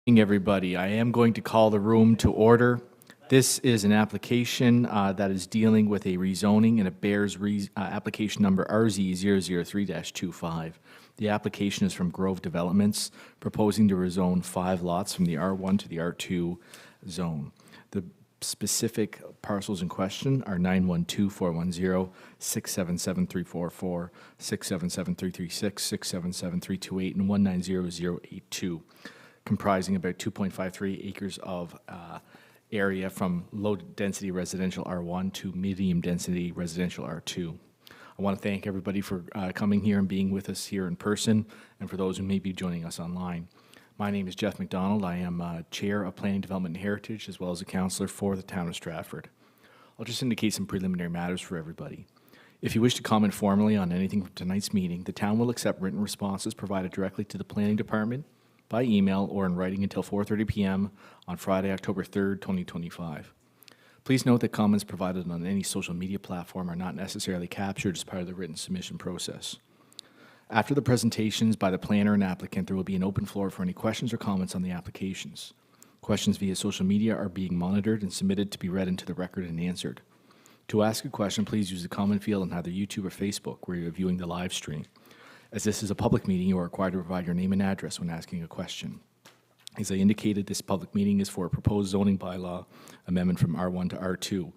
Everybody, I am going to call the room to order. This is an application that is dealing with a rezoning, and it bears application number RZ003-25. The application is from Grove Developments, proposing to rezone 5 lots from the R1 to the R2 zone. The specific parcels in question are 912-410, 677-344, 677-336, 677-328, and 190-082. Comprising about 2.53 acres of area from low-density residential R1 to medium-density residential R2. I want to thank everybody for coming here and being with us here in person, and for those who may be joining us online. My name is Jeff McDonald. I am Chair of Planning, Development, and Heritage, as well as a councillor for the town of Stratford. I'll just indicate some preliminary matters for everybody. If you wish to comment formally on anything from tonight's meeting, the town will accept written responses provided directly to the Planning Department, by email or in writing until 4:30 p.m. on Friday, October 3rd, 2025. Please note that comments provided on any social media platform are not necessarily captured as part of the written submission process. After the presentations by the planner and applicant, there will be an open floor for any questions or comments on the applications. Questions via social media are being monitored and submitted to be read into the record and answered. To ask a question, please use the comment field on either YouTube or Facebook where you're viewing the live stream. As this is a public meeting, you are required to provide your name and address when asking a question. As I indicated, this public meeting is for a proposed zoning bylaw amendment from R1 to R2,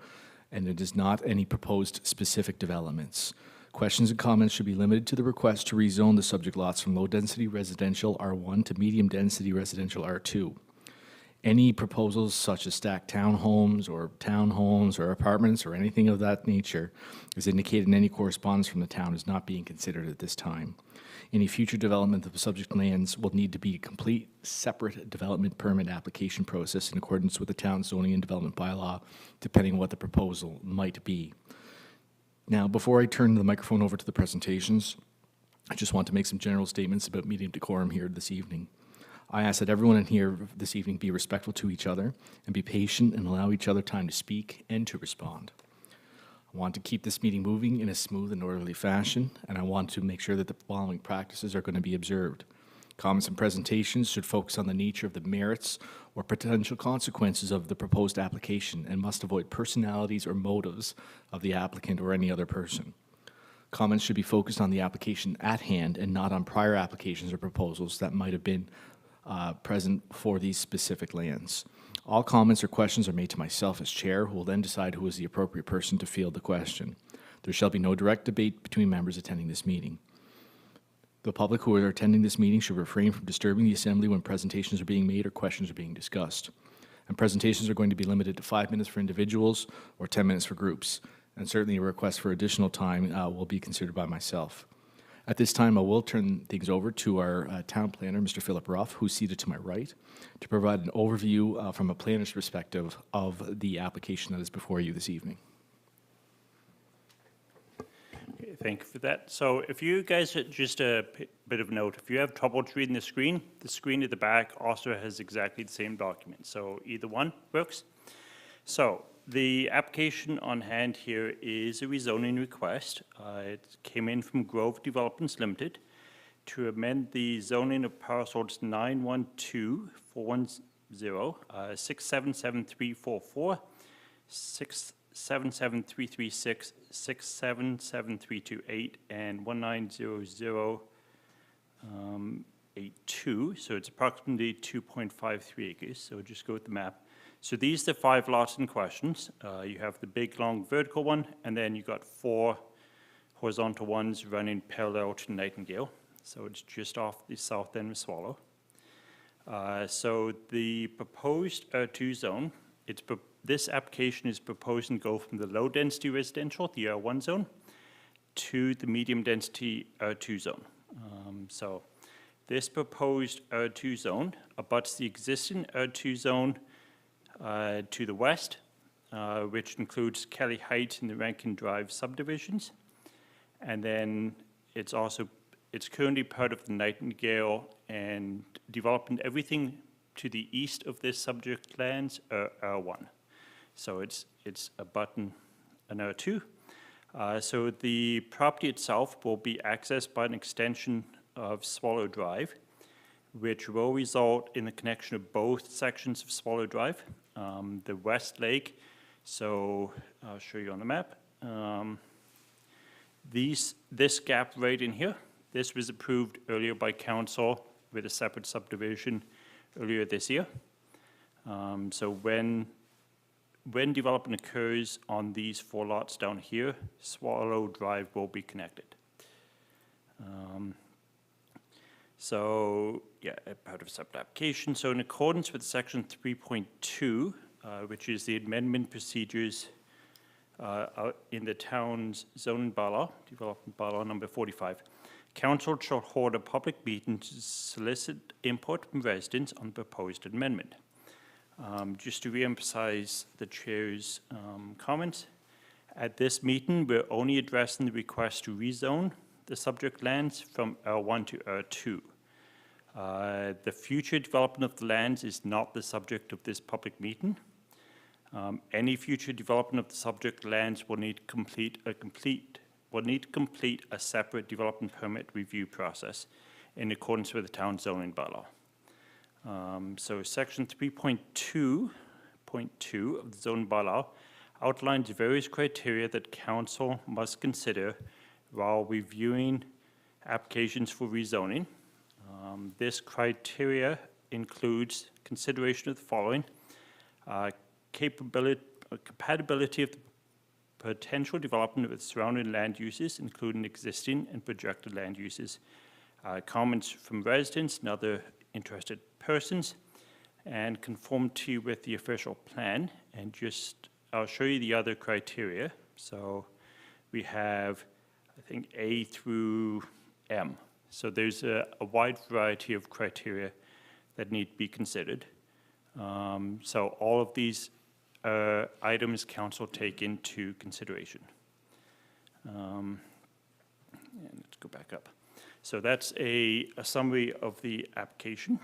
and it is not any proposed specific developments. Questions and comments should be limited to the request to rezone the subject lots from low-density residential R1 to medium-density residential R2. Any proposals such as stacked townhomes or apartments or anything of that nature, as indicated in any correspondence from the town, is not being considered at this time. Any future development of the subject lands will need to be a complete separate development permit application process in accordance with the town's zoning and development bylaw, depending on what the proposal might be. Now, before I turn the microphone over to the presentations, I just want to make some general statements about meeting decorum here this evening. I ask that everyone in here this evening be respectful to each other and be patient and allow each other time to speak and to respond. I want to keep this meeting moving in a smooth and orderly fashion, and I want to make sure that the following practices are going to be observed. Comments and presentations should focus on the nature of the merits or potential consequences of the proposed application and must avoid personalities or motives of the applicant or any other person. Comments should be focused on the application at hand and not on prior applications or proposals that might have been present for these specific lands. All comments or questions are made to myself as chair, who will then decide who is the appropriate person to field the question. There shall be no direct debate between members attending this meeting. The public who are attending this meeting should refrain from disturbing the assembly when presentations are being made or questions are being discussed. And presentations are going to be limited to 5 minutes for individuals or 10 minutes for groups. And certainly a request for additional time will be considered by myself. At this time, I will turn things over to our town planner, Mr. Philip Ruff, who's seated to my right, to provide an overview from a planner's perspective of the application that is before you this evening. Okay, thank you for that. So if you guys, just a bit of a note, if you have trouble reading the screen at the back also has exactly the same document. So either one works. So the application on hand here is a rezoning request. It came in from Grove Developments Limited to amend the zoning of parcels 912-410, 677-344, 677-336, 677-328, and 190-082. So it's approximately 2.53 acres. So just go with the map. So these are the 5 lots in questions. You have the big, long vertical one, and then you got 4 horizontal ones running parallel to Nightingale. So it's just off the south end of Swallow. So the proposed R2 zone, this application is proposing to go from the low-density residential, the R1 zone, to the medium-density R2 zone. So this proposed R2 zone abuts the existing R2 zone to the west, which includes Kelly Heights and the Rankin Drive subdivisions. And then it's currently part of the Nightingale, and developing everything to the east of this subject lands are R1. So it's abutting an R2. So the property itself will be accessed by an extension of Swallow Drive, which will result in the connection of both sections of Swallow Drive, the west leg. So I'll show you on the map. This gap right in here, this was approved earlier by council with a separate subdivision earlier this year. So when development occurs on these 4 lots down here, Swallow Drive will be connected. So, yeah, part of separate application. So in accordance with section 3.2, which is the amendment procedures in the town's zoning bylaw, development bylaw number 45, council shall hold a public meeting to solicit input from residents on the proposed amendment. Just to reemphasize the chair's comments, at this meeting, we're only addressing the request to rezone the subject lands from R1 to R2. The future development of the lands is not the subject of this public meeting. Any future development of the subject lands will need to complete a separate development permit review process in accordance with the town zoning bylaw. So section 3.2.2 of the zoning bylaw outlines various criteria that council must consider while reviewing applications for rezoning. This criteria includes consideration of the following: compatibility of the potential development with surrounding land uses, including existing and projected land uses, comments from residents and other interested persons, and conformity with the official plan. And I'll show you the other criteria. So we have, I think, A through M. So there's a wide variety of criteria that need to be considered. So all of these items council take into consideration. And let's go back up. So that's a summary of the application.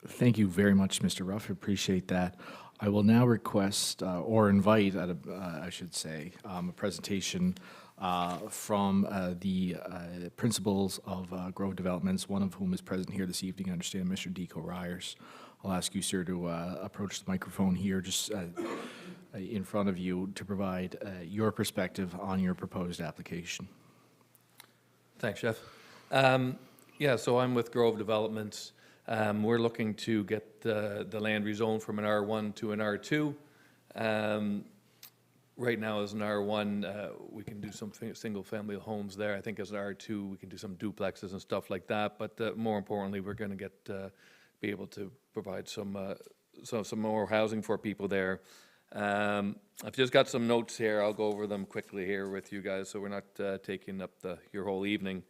Thank you very much, Mr. Ruff. I appreciate that. I will now request or invite, I should say, a presentation from the principals of Grove Developments, one of whom is present here this evening. I understand Mr. Deco Ryers. I'll ask you, sir, to approach the microphone here just in front of you to provide your perspective on your proposed application. Thanks, Jeff. Yeah, so I'm with Grove Developments. We're looking to get the land rezoned from an R1 to an R2. Right now, as an R1, we can do some single-family homes there. I think as an R2, we can do some duplexes and stuff like that. But more importantly, we're going to be able to provide some more housing for people there. I've just got some notes here. I'll go over them quickly here with you guys, so we're not taking up your whole evening.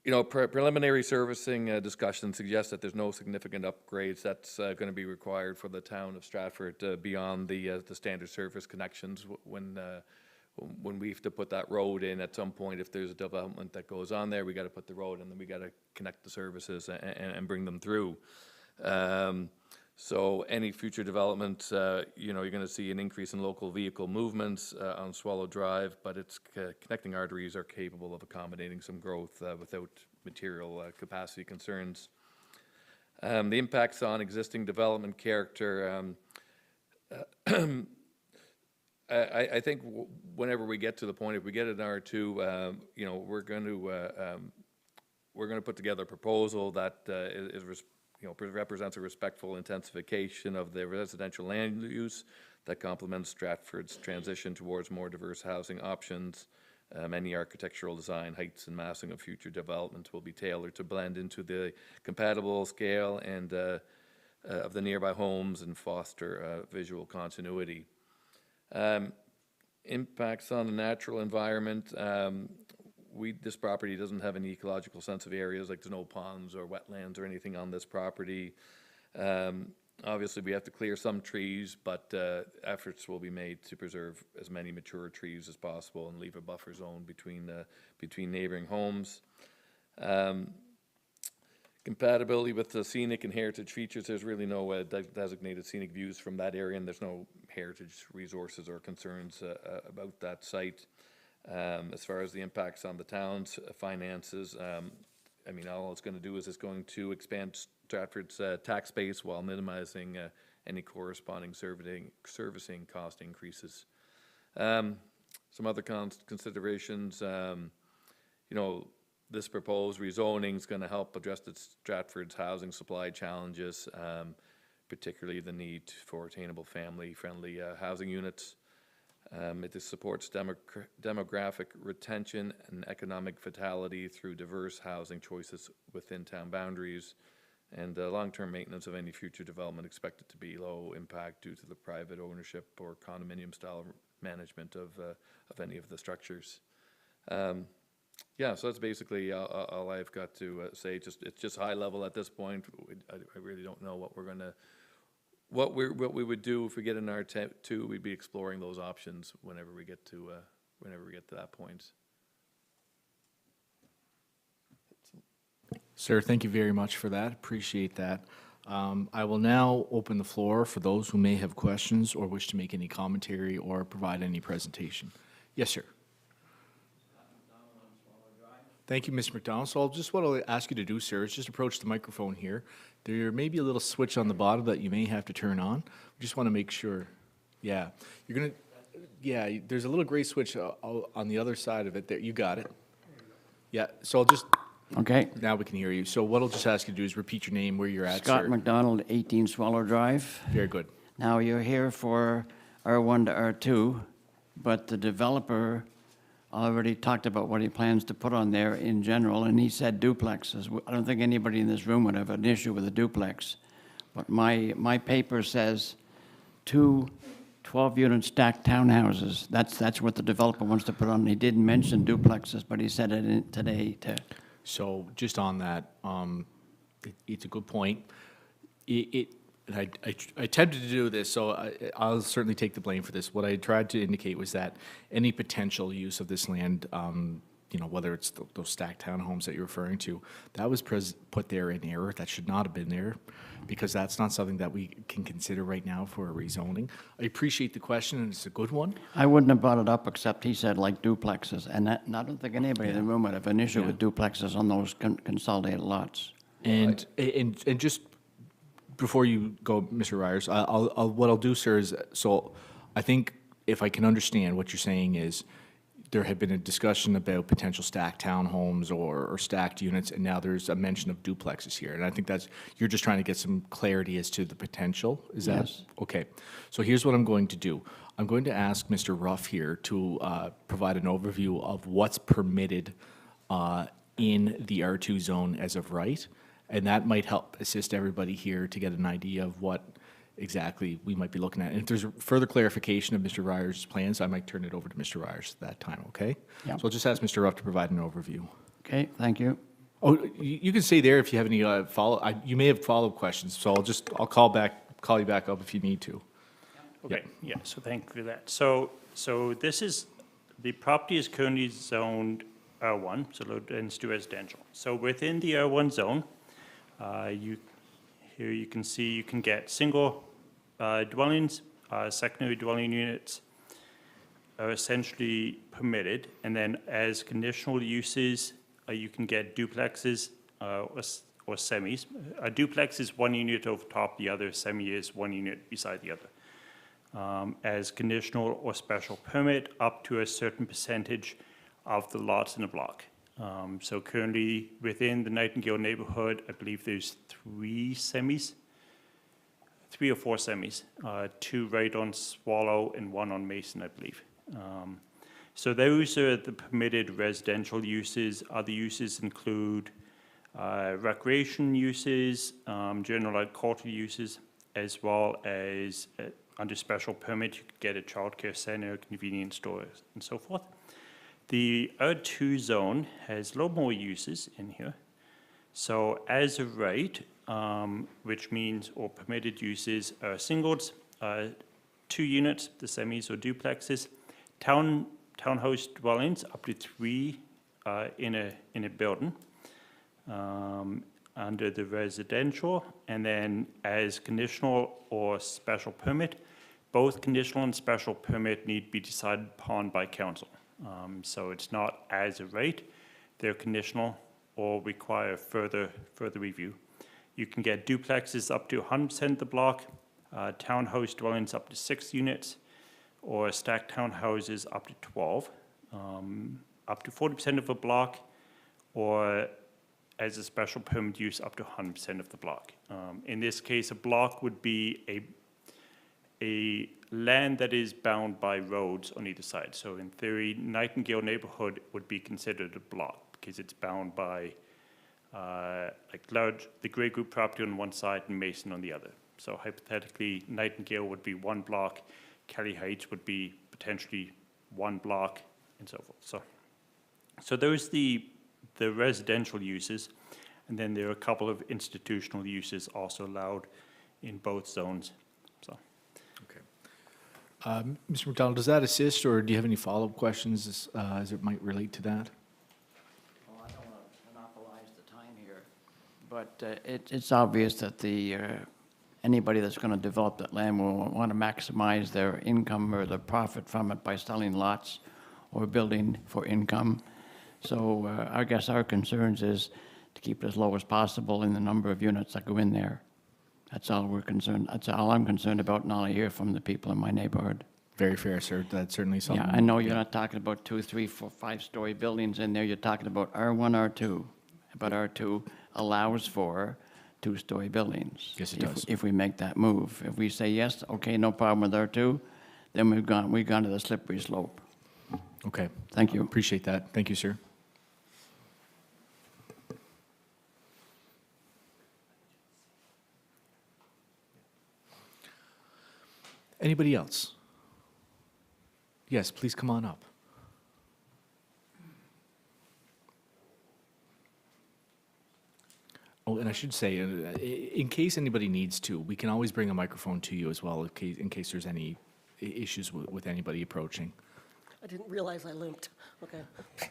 You know, preliminary servicing discussion suggests that there's no significant upgrades that's going to be required for the town of Stratford beyond the standard service connections. When we have to put that road in at some point, if there's a development that goes on there, we got to put the road in, then we got to connect the services and bring them through. So any future development, you know, you're going to see an increase in local vehicle movements on Swallow Drive, but its connecting arteries are capable of accommodating some growth without material capacity concerns. The impacts on existing development character, I think whenever we get to the point, if we get an R2, you know, we're going to put together a proposal that represents a respectful intensification of the residential land use that complements Stratford's transition towards more diverse housing options. Any architectural design, heights, and massing of future development will be tailored to blend into the compatible scale and of the nearby homes and foster visual continuity. Impacts on the natural environment. This property doesn't have any ecological sensitive areas, like there's no ponds or wetlands or anything on this property. Obviously, we have to clear some trees, but efforts will be made to preserve as many mature trees as possible and leave a buffer zone between neighboring homes. Compatibility with the scenic and heritage features. There's really no designated scenic views from that area, and there's no heritage resources or concerns about that site. As far as the impacts on the town's finances, I mean, all it's going to do is it's going to expand Stratford's tax base while minimizing any corresponding servicing cost increases. Some other considerations, this proposed rezoning is going to help address Stratford's housing supply challenges, particularly the need for attainable family-friendly housing units. It supports demographic retention and economic vitality through diverse housing choices within town boundaries, and long-term maintenance of any future development expected to be low impact due to the private ownership or condominium-style management of any of the structures. Yeah, so that's basically all I've got to say. It's just high level at this point. I really don't know what we're gonna. What we would do if we get an R2, we'd be exploring those options whenever we get to that point. Sir, thank you very much for that. Appreciate that. I will now open the floor for those who may have questions or wish to make any commentary or provide any presentation. Yes, sir. Thank you, Mr. McDonald. So just what I'll ask you to do, sir, is just approach the microphone here. There may be a little switch on the bottom that you may have to turn on. We just want to make sure. Yeah, you're gonna. Yeah, there's a little gray switch on the other side of it. There, you got it. Yeah. So I'll just. Okay. Now we can hear you. So what I'll just ask you to do is repeat your name, where you're at, Scott sir. McDonald, 18 Swallow Drive. Very good. Now, you're here for R1 to R2, but the developer already talked about what he plans to put on there in general, and he said duplexes. I don't think anybody in this room would have an issue with a duplex. But my paper says 2 12-unit stacked townhouses. That's what the developer wants to put on. He didn't mention duplexes, but he said it today to. So just on that, it's a good point. And I attempted to do this, so I'll certainly take the blame for this. What I tried to indicate was that any potential use of this land, whether it's those stacked townhomes that you're referring to, that was put there in error. That should not have been there, because that's not something that we can consider right now for a rezoning. I appreciate the question, and it's a good one. I wouldn't have brought it up, except he said like duplexes, and I don't think anybody in the room would have an issue with duplexes on those consolidated lots. And just before you go, Mr. Ryers, what I'll do, sir, is, so I think if I can understand what you're saying is there had been a discussion about potential stacked townhomes or stacked units, and now there's a mention of duplexes here. And I think you're just trying to get some clarity as to the potential. Is that? Yes. Okay. So here's what I'm going to do. I'm going to ask Mr. Ruff here to provide an overview of what's permitted in the R2 zone as of right. And that might help assist everybody here to get an idea of what exactly we might be looking at. And if there's further clarification of Mr. Ryers' plans, I might turn it over to Mr. Ryers at that time, okay? Yeah. So I'll just ask Mr. Ruff to provide an overview. Okay, thank you. Oh, you can stay there if you have any you may have follow-up questions, so I'll call you back up if you need to. Okay, yeah, so thank you for that. So the property is currently zoned R1, so low density residential. So within the R1 zone, here you can see you can get single dwellings, secondary dwelling units are essentially permitted, and then as conditional uses, you can get duplexes or semis. A duplex is one unit over top the other, semi is one unit beside the other. As conditional or special permit, up to a certain percentage of the lots in a block. So currently, within the Nightingale neighborhood, I believe there's 3 or 4 semis, 2 right on Swallow and 1 on Mason, I believe. So those are the permitted residential uses. Other uses include recreation uses, general agricultural uses, as well as under special permit, you could get a childcare center, convenience stores, and so forth. The R2 zone has a lot more uses in here. So as of right, which means or permitted uses are singles, 2 units, the semis or duplexes, townhouse dwellings up to 3 in a building under the residential, and then as conditional or special permit, both conditional and special permit need to be decided upon by council. So it's not as a rate, they're conditional or require further review. You can get duplexes up to 100% of the block, townhouse dwellings up to 6 units, or stacked townhouses up to 12, up to 40% of a block, or as a special permit use up to 100% of the block. In this case, a block would be a land that is bound by roads on either side. So in theory, Nightingale neighborhood would be considered a block because it's bound by the Grey Group property on one side and Mason on the other. So hypothetically, Nightingale would be one block, Kelly Heights would be potentially one block, and so forth. So those the residential uses, and then there are a couple of institutional uses also allowed in both zones. So. Okay. Mr. McDonald, does that assist, or do you have any follow-up questions as it might relate to that? Well, I don't want to monopolize the time here, but it's obvious that anybody that's going to develop that land will want to maximize their income or the profit from it by selling lots or building for income. So I guess our concerns is to keep it as low as possible in the number of units that go in there. That's all we're concerned. That's all I'm concerned about, and all I hear from the people in my neighborhood. Very fair, sir. That's certainly something. Yeah, I know you're not talking about 2, 3, 4, 5-story buildings in there. You're talking about R1, R2. But R2 allows for 2-story buildings. Yes, it does. If we make that move. If we say yes, okay, no problem with R2, then we've gone to the slippery slope. Okay. Thank you. Appreciate that. Thank you, sir. Anybody else? Yes, please come on up. Oh, and I should say, in case anybody needs to, we can always bring a microphone to you as well in case there's any issues with anybody approaching. I didn't realize I limped. Okay.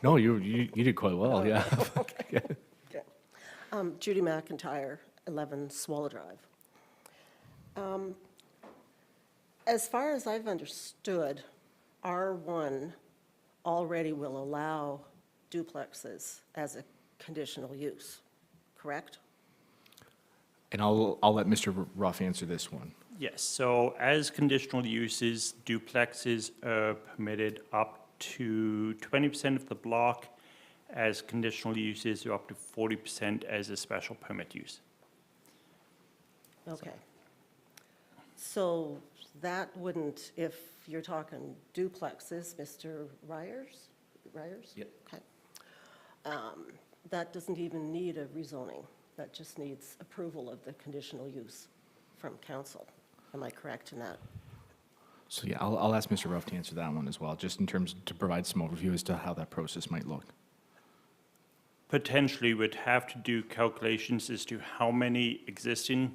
No, you did quite well, yeah. Okay. Judy McIntyre, 11 Swallow Drive. As far as I've understood, R1 already will allow duplexes as a conditional use, correct? And I'll let Mr. Ruff answer this one. Yes, so as conditional uses, duplexes are permitted up to 20% of the block. As conditional uses are up to 40% as a special permit use. Okay. So that wouldn't, if you're talking duplexes, Mr. Ryers? Yep. Okay. That doesn't even need a rezoning. That just needs approval of the conditional use from council. Am I correct in that? So yeah, I'll ask Mr. Ruff to answer that one as well, just in terms to provide some overview as to how that process might look. Potentially would have to do calculations as to how many existing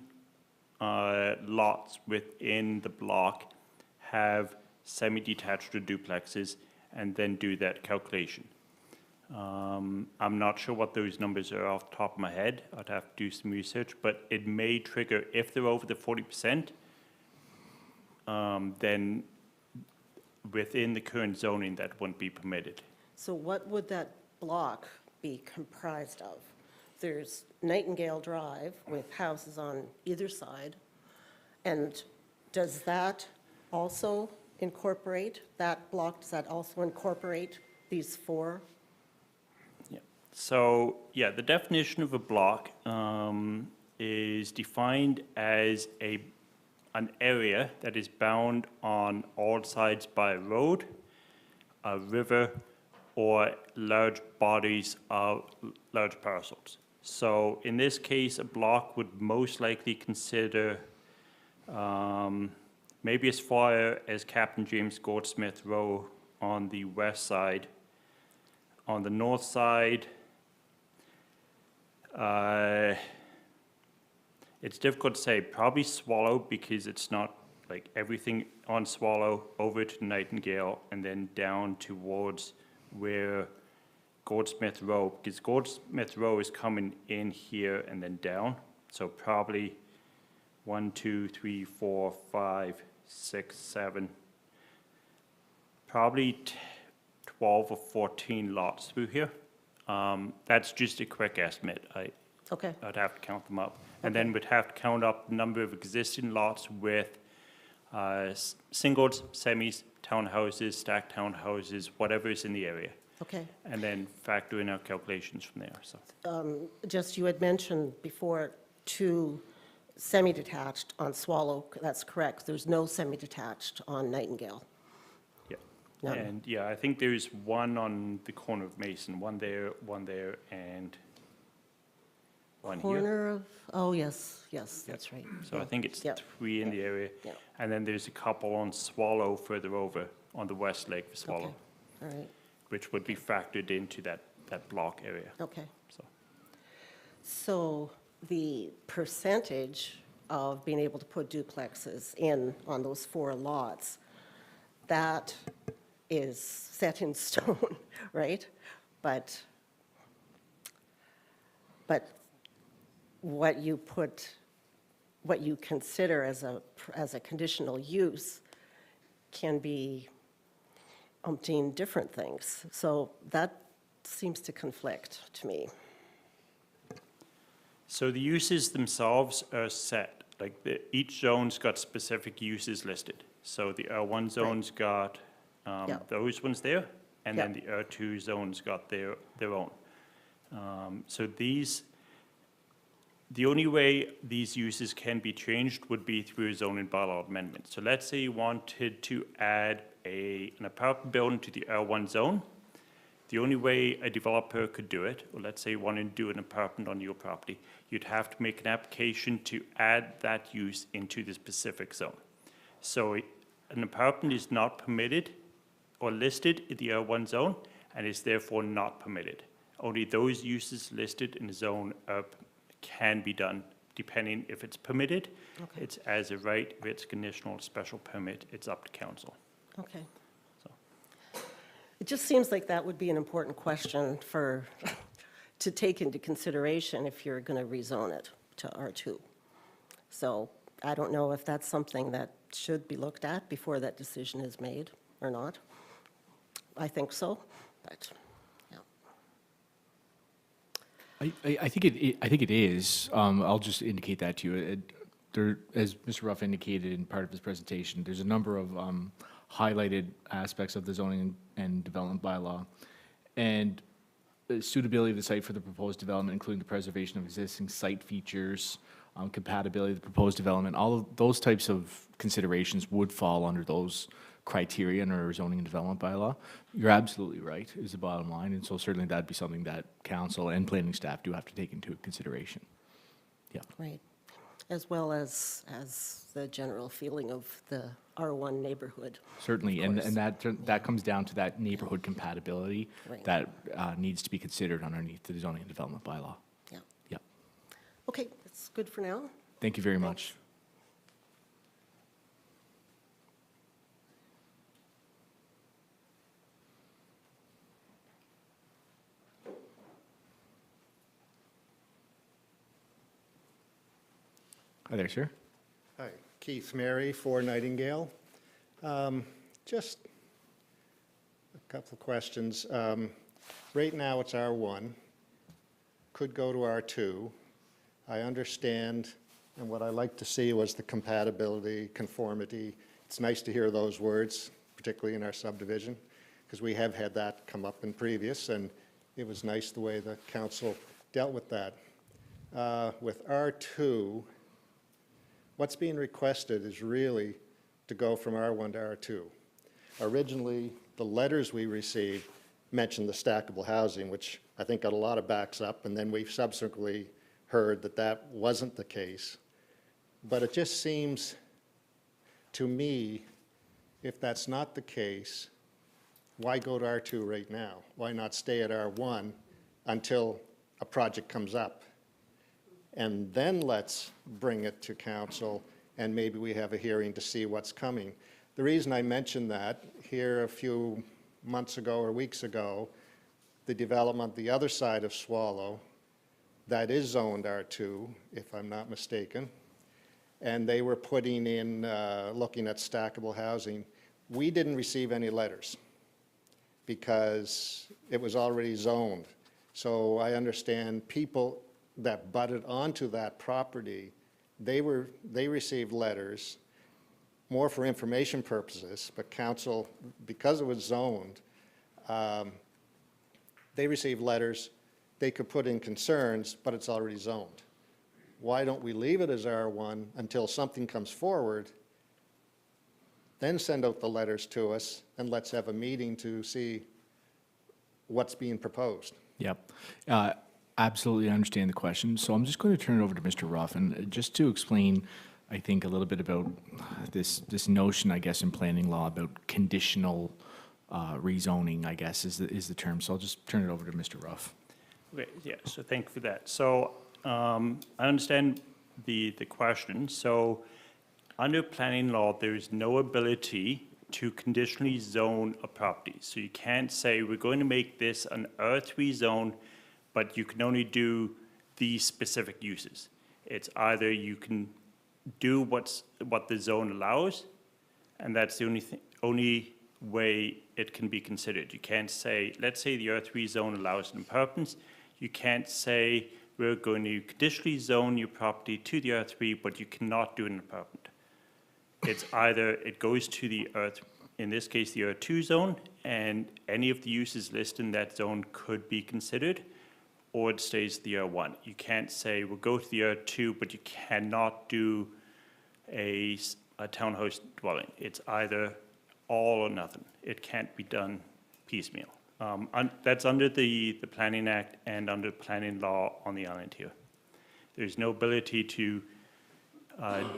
lots within the block have semi-detached or duplexes, and then do that calculation. I'm not sure what those numbers are off the top of my head. I'd have to do some research, but it may trigger, if they're over the 40%, then within the current zoning, that wouldn't be permitted. So what would that block be comprised of? There's Nightingale Drive with houses on either side. And does that also incorporate, that block, does that also incorporate these 4? Yeah. So, yeah, the definition of a block is defined as an area that is bound on all sides by a road, a river, or large bodies of large parcels. So in this case, a block would most likely consider maybe as far as Captain James Goldsmith Row on the west side. On the north side, it's difficult to say, probably Swallow, because it's not like everything on Swallow over to Nightingale and then down towards where Goldsmith Row, because Goldsmith Row is coming in here and then down. So probably 1, 2, 3, 4, 5, 6, 7, probably 12 or 14 lots through here. That's just a quick estimate. Okay, I'd have to count them up. And then we'd have to count up the number of existing lots with singles, semis, townhouses, stacked townhouses, whatever is in the area. okay. And then factor in our calculations from there, so. Just, you had mentioned before 2 semi-detached on Swallow, that's correct. There's no semi-detached on Nightingale. Yeah. None. And yeah, I think there's one on the corner of Mason, one there, and one here. Corner of, oh, yes, that's right. So I think it's Yeah. 3 in the area. Yeah. And then there's a couple on Swallow further over on the west leg of Okay, Swallow, all right, which would be factored into that block area, okay. so. So the percentage of being able to put duplexes in on those 4 lots, that is set in stone, right? But what you consider as a conditional use can be umpteen different things. So that seems to conflict to me. So the uses themselves are set, like each zone's got specific uses listed. So the R1 zone's got Yeah. those ones there, and then Yeah. the R2 zone's got their own. So the only way these uses can be changed would be through a zoning bylaw amendment. So let's say you wanted to add an apartment building to the R1 zone. The only way a developer could do it, or let's say you wanted to do an apartment on your property, you'd have to make an application to add that use into the specific zone. So an apartment is not permitted or listed in the R1 zone and is therefore not permitted. Only those uses listed in the zone can be done, depending if it's permitted, Okay. it's as a right, if it's conditional special permit, it's up to council. Okay. So. It just seems like that would be an important question to take into consideration if you're going to rezone it to R2. So I don't know if that's something that should be looked at before that decision is made or not. I think so, but, yeah. I think it is. I'll just indicate that to you. As Mr. Ruff indicated in part of his presentation, there's a number of highlighted aspects of the zoning and development bylaw, and the suitability of the site for the proposed development, including the preservation of existing site features, compatibility of the proposed development. All of those types of considerations would fall under those criteria in our zoning and development bylaw. You're absolutely right, is the bottom line, and so certainly that'd be something that council and planning staff do have to take into consideration. Yeah. Right, as well as the general feeling of the R1 neighborhood. Certainly, Of and course. that comes down to that neighborhood compatibility Right. that needs to be considered underneath the zoning and development bylaw. Yeah. Yeah. Okay, that's good for now. Thank you very much. Hi there, sir. Hi, Keith Mary, 4 Nightingale. Just a couple of questions. Right now, it's R1, could go to R2. I understand, and what I like to see was the compatibility, conformity. It's nice to hear those words, particularly in our subdivision, because we have had that come up in previous, and it was nice the way the council dealt with that. With R2, what's being requested is really to go from R1 to R2. Originally, the letters we received mentioned the stackable housing, which I think got a lot of backs up, and then we've subsequently heard that that wasn't the case. But it just seems to me, if that's not the case, why go to R2 right now? Why not stay at R1 until a project comes up? And then let's bring it to council, and maybe we have a hearing to see what's coming. The reason I mentioned that, here a few months ago or weeks ago, the development the other side of Swallow, that is zoned R2, if I'm not mistaken, and they were putting in, looking at stackable housing. We didn't receive any letters, because it was already zoned. So I understand people that butted onto that property, they received letters, more for information purposes, but council, because it was zoned, they received letters, they could put in concerns, but it's already zoned. Why don't we leave it as R1 until something comes forward, then send out the letters to us, and let's have a meeting to see what's being proposed? Yep. Absolutely understand the question. So I'm just going to turn it over to Mr. Ruff, and just to explain, I think, a little bit about this notion, I guess, in planning law about conditional rezoning, I guess, is the term. So I'll just turn it over to Mr. Ruff. Okay, yeah, so thank you for that. So I understand the question. So under planning law, there is no ability to conditionally zone a property. So you can't say, we're going to make this an R3 zone, but you can only do these specific uses. It's either you can do what the zone allows, and that's the only way it can be considered. You can't say, let's say the R3 zone allows an apartments. You can't say, we're going to conditionally zone your property to the R3, but you cannot do an apartment. It's either it goes to the in this case, the R2 zone, and any of the uses listed in that zone could be considered, or it stays the R1. You can't say, we'll go to the R2, but you cannot do a townhouse dwelling. It's either all or nothing. It can't be done piecemeal. That's under the Planning Act and under planning law on the island here. There's no ability to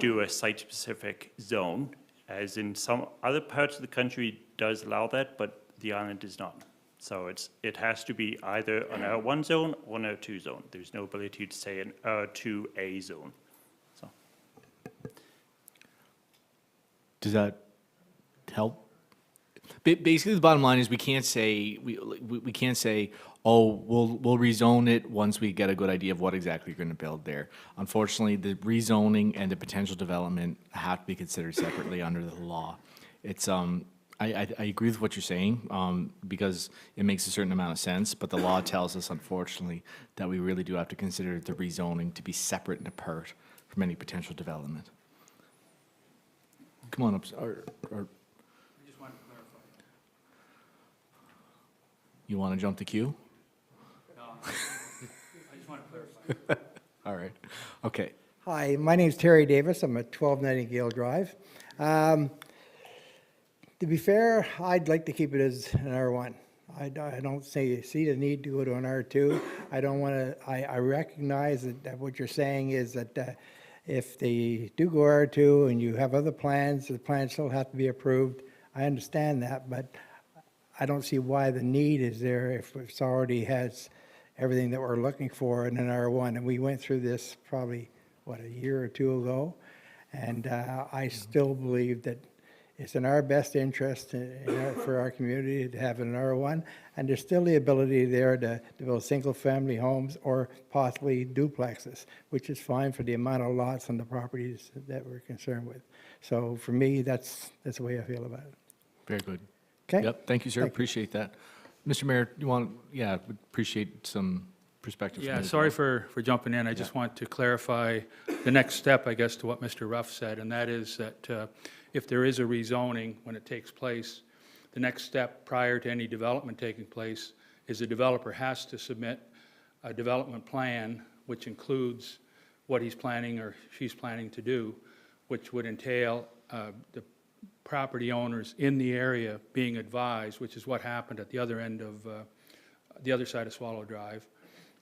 do a site-specific zone, as in some other parts of the country does allow that, but the island does not. So it has to be either an R1 zone or an R2 zone. There's no ability to say an R2A zone. So. Does that help? Basically, the bottom line is we can't say we can't say, oh, we'll rezone it once we get a good idea of what exactly you're going to build there. Unfortunately, the rezoning and the potential development have to be considered separately under the law. It's I agree with what you're saying because it makes a certain amount of sense, but the law tells us, unfortunately, that we really do have to consider the rezoning to be separate and apart from any potential development. Come on up, or you want to jump the queue? No, I just want to clarify. All right. Okay. Hi, my name's Terry Davis. I'm at 12 Nightingale Drive. To be fair, I'd like to keep it as an R1. I don't see the need to go to an R2. I don't want to. I recognize that what you're saying is that if they do go R2 and you have other plans, the plans still have to be approved. I understand that, but I don't see why the need is there if it's already has everything that we're looking for in an R1. And we went through this probably, a year or two ago. And I still believe that it's in our best interest for our community to have an R1. And there's still the ability there to build single-family homes or possibly duplexes, which is fine for the amount of lots on the properties that we're concerned with. So for me, that's the way I feel about it. Very good. Okay? Yep. Thank you, sir. Thank you. Appreciate that. Mr. Mayor, you want? Yeah, would appreciate some perspective. Yeah, from you as sorry well. for jumping in. I just want to clarify the next step, I guess, to what Mr. Ruff said, and that is that if there is a rezoning when it takes place, the next step prior to any development taking place is the developer has to submit a development plan which includes what he's planning or she's planning to do, which would entail the property owners in the area being advised, which is what happened at the other end of the other side of Swallow Drive.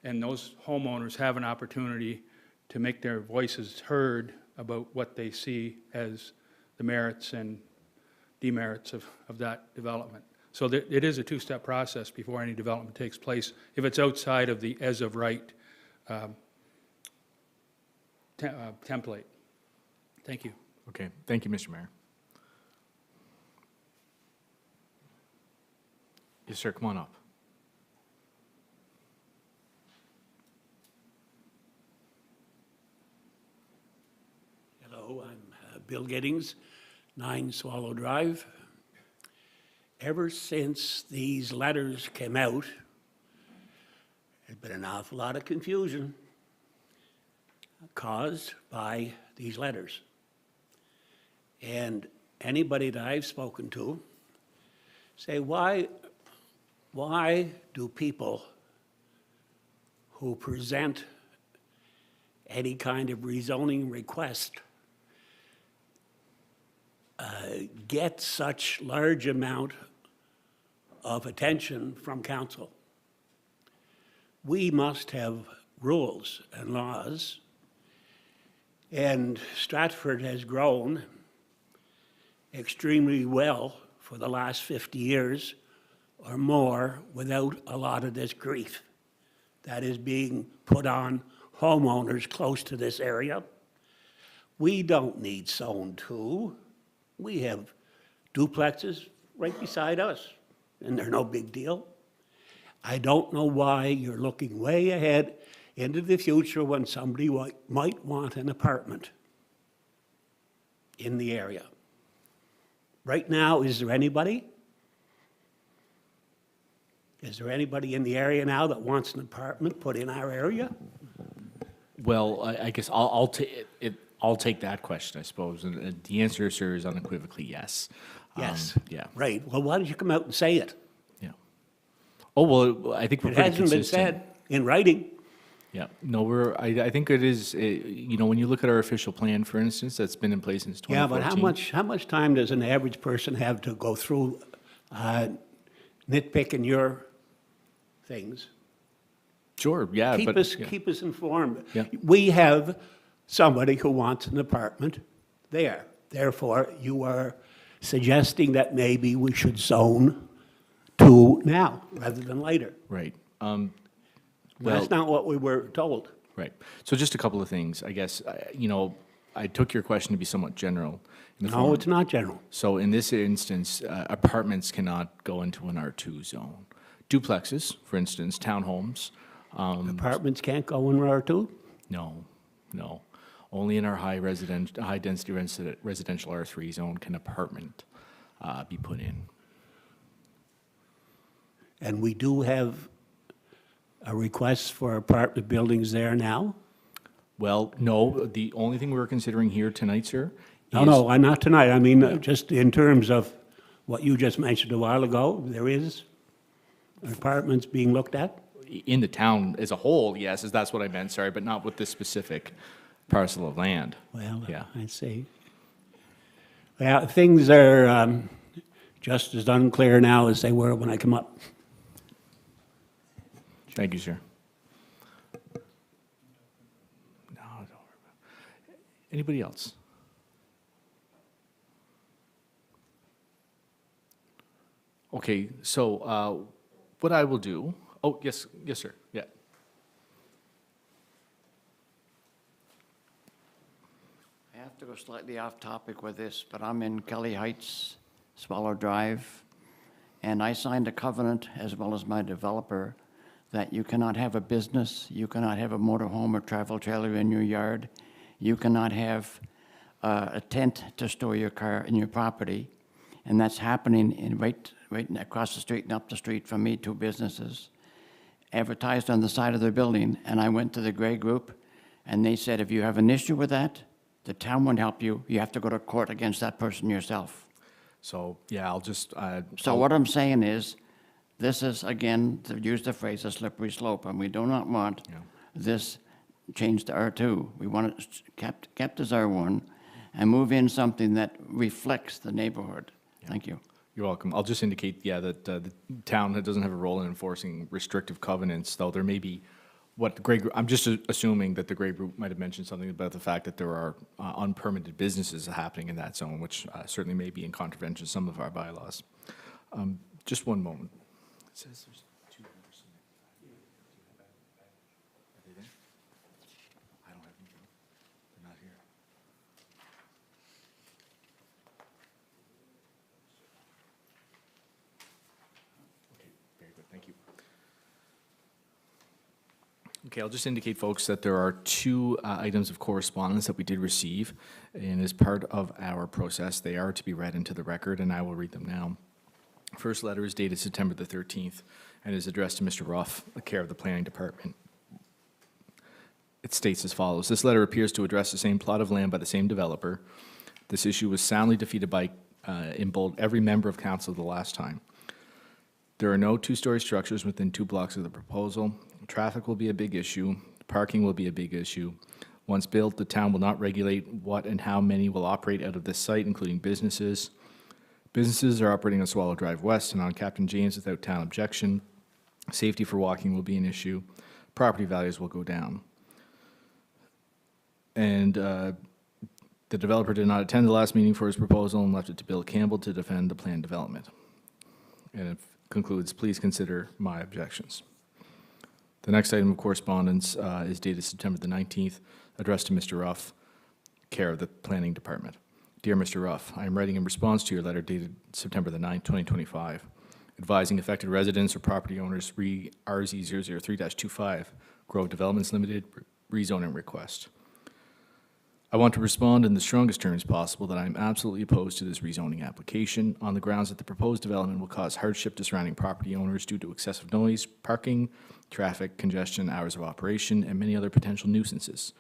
And those homeowners have an opportunity to make their voices heard about what they see as the merits and demerits of that development. So it is a two-step process before any development takes place if it's outside of the as of right template. Thank you. Okay. Thank you, Mr. Mayor. Yes, sir. Come on up. Hello, I'm Bill Giddings, 9 Swallow Drive. ever since these letters came out, there's been an awful lot of confusion caused by these letters. And anybody that I've spoken to say, why do people who present any kind of rezoning request get such large amount of attention from council? We must have rules and laws, and Stratford has grown extremely well for the last 50 years or more without a lot of this grief that is being put on homeowners close to this area. We don't need Zone 2. We have duplexes right beside us, and they're no big deal. I don't know why you're looking way ahead into the future when somebody might want an apartment in the area. Right now, is there anybody? Is there anybody in the area now that wants an apartment put in our area? Well, I guess I'll take that question, I suppose. And the answer, sir, is unequivocally yes. Yes. Yeah. Right. Well, why don't you come out and say it? Yeah. Oh, well, I think we're It pretty hasn't been consistent. said in writing. Yeah. No, I think it is, you know, when you look at our official plan, for instance, that's been in place since 2014. Yeah, but how much time does an average person have to go through nitpicking your things? Sure, yeah. Keep but, us, yeah. keep us informed. Yeah. We have somebody who wants an apartment there. Therefore, you are suggesting that maybe we should zone 2 now rather than later. Right. That's not what we were told. Right. So just a couple of things, I guess. You know, I took your question to be somewhat general. In the No, form- it's not general. So in this instance, apartments cannot go into an R2 zone. Duplexes, for instance, townhomes, Apartments can't go in R2? no. Only in our high-density residential R3 zone can apartment be put in. And we do have a request for apartment buildings there now? Well, no, the only thing we're considering here tonight, sir, is... No, not tonight. I mean, just in terms of what you just mentioned a while ago, there is apartments being looked at? In the town as a whole, yes, that's what I meant, sorry, but not with this specific parcel of land. Well, Yeah. I see. Well, things are just as unclear now as they were when I come up. Thank you, sir. No, don't worry about it. Anybody else? Okay, so what I will do, oh, yes, sir, yeah. I have to go slightly off topic with this, but I'm in Kelly Heights, Swallow Drive, and I signed a covenant, as well as my developer, that you cannot have a business, you cannot have a motorhome or travel trailer in your yard, you cannot have a tent to store your car in your property, and that's happening in right across the street and up the street from me, 2 businesses, advertised on the side of their building, and I went to the Gray Group, and they said, if you have an issue with that, the town won't help you, you have to go to court against that person yourself. So, yeah, I'll just... So what I'm saying is, this is, again, to use the phrase, a slippery slope, and we do not want this changed to R2. We want it kept as R1 and move in something that reflects the neighborhood. Thank you. You're welcome. I'll just indicate, yeah, that the town doesn't have a role in enforcing restrictive covenants, though there may be what the Gray Group, I'm just assuming that the Gray Group might have mentioned something about the fact that there are unpermitted businesses happening in that zone, which certainly may be in contravention of some of our bylaws. Just one moment. It says there's 2 members. Are they there? I don't have anything. They're not here. Okay, very good, thank you. Okay, I'll just indicate, folks, that there are 2 items of correspondence that we did receive, and as part of our process, they are to be read into the record, and I will read them now. First letter is dated September the 13th and is addressed to Mr. Ruff, the care of the Planning Department. It states as follows. This letter appears to address the same plot of land by the same developer. This issue was soundly defeated by, in bold, every member of council the last time. There are no two-story structures within 2 blocks of the proposal. Traffic will be a big issue. Parking will be a big issue. Once built, the town will not regulate what and how many will operate out of this site, including businesses. Businesses are operating on Swallow Drive West and on Captain James without town objection. Safety for walking will be an issue. Property values will go down. And the developer did not attend the last meeting for his proposal and left it to Bill Campbell to defend the planned development. And it concludes, please consider my objections. The next item of correspondence is dated September the 19th, addressed to Mr. Ruff, care of the Planning Department. Dear Mr. Ruff, I am writing in response to your letter dated September the 9th, 2025, advising affected residents or property owners re RZ003-25 Grove Developments Limited rezoning request. I want to respond in the strongest terms possible that I am absolutely opposed to this rezoning application on the grounds that the proposed development will cause hardship to surrounding property owners due to excessive noise, parking, traffic, congestion, hours of operation, and many other potential nuisances.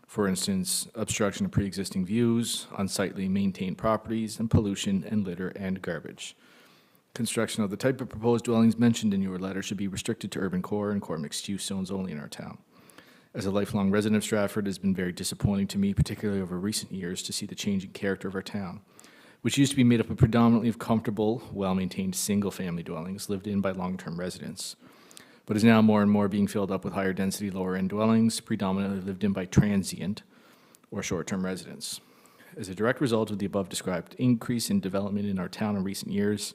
For instance, obstruction of pre-existing views, unsightly maintained properties, and pollution and litter and garbage. Construction of the type of proposed dwellings mentioned in your letter should be restricted to urban core and core mixed-use zones only in our town. As a lifelong resident of Stratford, it has been very disappointing to me, particularly over recent years, to see the changing character of our town, which used to be made up of predominantly of comfortable, well-maintained single-family dwellings lived in by long-term residents, but is now more and more being filled up with higher density, lower-end dwellings, predominantly lived in by transient or short-term residents. As a direct result of the above-described increase in development in our town in recent years,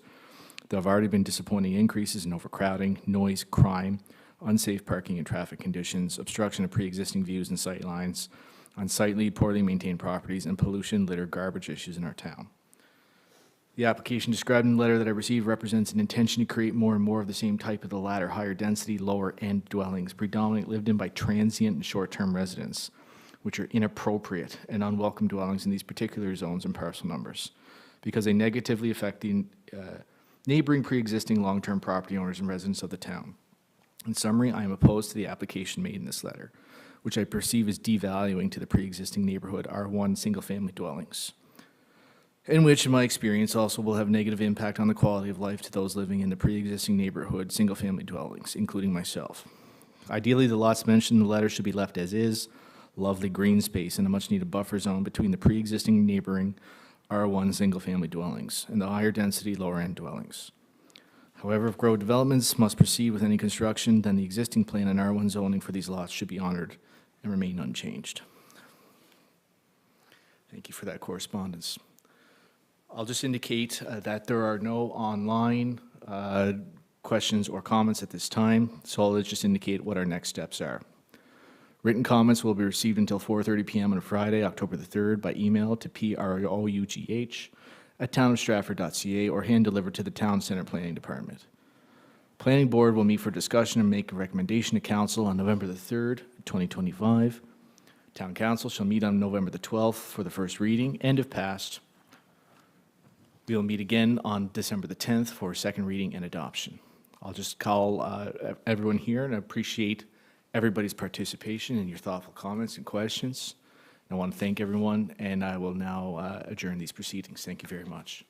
there have already been disappointing increases in overcrowding, noise, crime, unsafe parking and traffic conditions, obstruction of pre-existing views and sight lines, unsightly, poorly maintained properties, and pollution, litter, garbage issues in our town. The application described in the letter that I received represents an intention to create more and more of the same type of the latter, higher density, lower-end dwellings, predominantly lived in by transient and short-term residents, which are inappropriate and unwelcome dwellings in these particular zones and parcel numbers, because they negatively affect the neighboring pre-existing long-term property owners and residents of the town. In summary, I am opposed to the application made in this letter, which I perceive as devaluing to the pre-existing neighborhood R1 single-family dwellings, and which, in my experience, also will have negative impact on the quality of life to those living in the pre-existing neighborhood single-family dwellings, including myself. Ideally, the lots mentioned in the letter should be left as is, lovely green space and a much-needed buffer zone between the pre-existing neighboring R1 single-family dwellings and the higher density, lower-end dwellings. However, if Grove Developments must proceed with any construction, then the existing plan and R1 zoning for these lots should be honored and remain unchanged. Thank you for that correspondence. I'll just indicate that there are no online questions or comments at this time, so I'll just indicate what our next steps are. Written comments will be received until 4:30 p.m. on Friday, October the 3rd, by email to prough@townofstratford.ca or hand-delivered to the Town Center Planning Department. Planning Board will meet for discussion and make a recommendation to Council on November the 3rd, 2025. Town Council shall meet on November the 12th for the first reading, and if passed, we will meet again on December the 10th for second reading and adoption. I'll just call everyone here and appreciate everybody's participation and your thoughtful comments and questions. I want to thank everyone, and I will now adjourn these proceedings. Thank you very much.